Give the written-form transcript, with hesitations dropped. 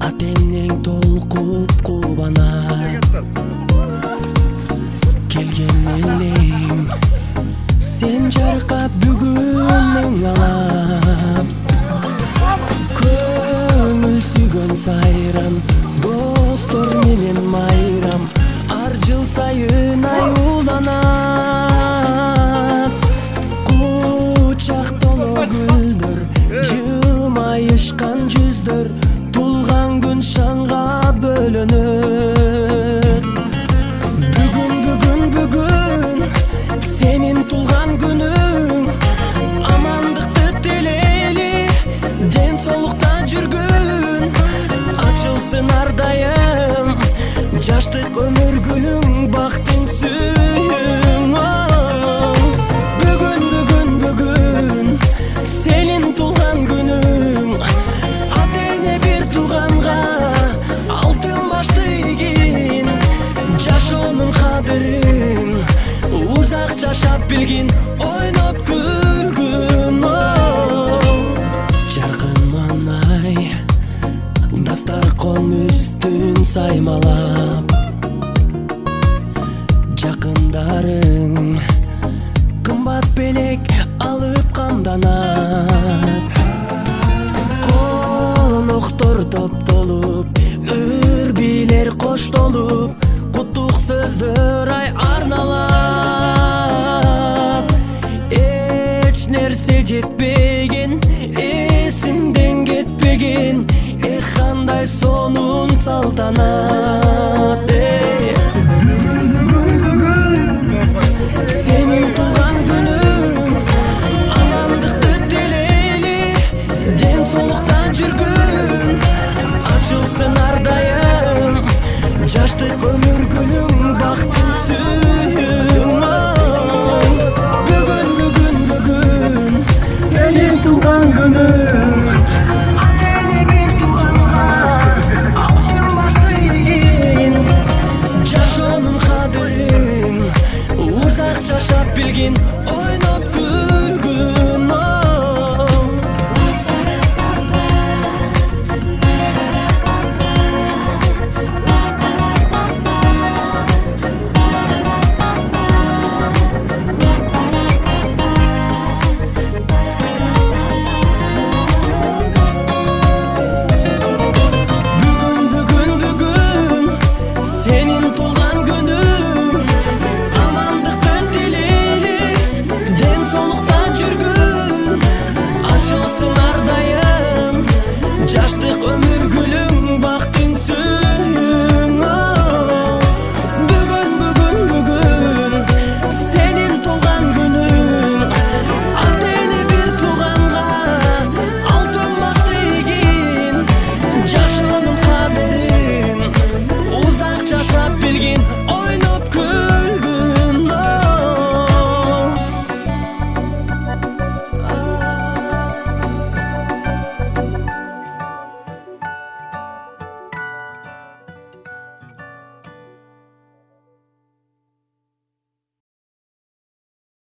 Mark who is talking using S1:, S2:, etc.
S1: Атеңнен толкуп кубанат келген элем сен жаркап бүгүн мен алам көңүл сүйгөн сайран достор менен майрам ар жыл сайын аюуланат кучак толо гүлдөр жымайышкан жүздөр тулган күн шаңга бөлөнөт бүгүн сенин тулган күнүң амандыкты тилейли ден соолукта жүргүн ачылсын ар дайым жаштык өмүр гүлүң бактың сүйүң бүгүн сенин тулган күнүң атеңе бир тууганга алтын башты ийгин жашоонун кадырын узак жашап билгин ойноп күлгүн жаркын маанай дастаркон үстүн саймалап жакындарың кымбат белек алып камданат коноктор топтолуп үрбилер коштолуп куттук сөздөр ай арналап эч нерсе жетпеген эсиңден кетпеген кандай сонун салтанат сенин тулган күнүң амандыкты тилейли ден соолукта жүргүн ачылсын ар дайым жаштык өмүр гүлүң бактың сүйүң бүгүн сенин тулган күнүң жашоонун кадырын узак жашап билгин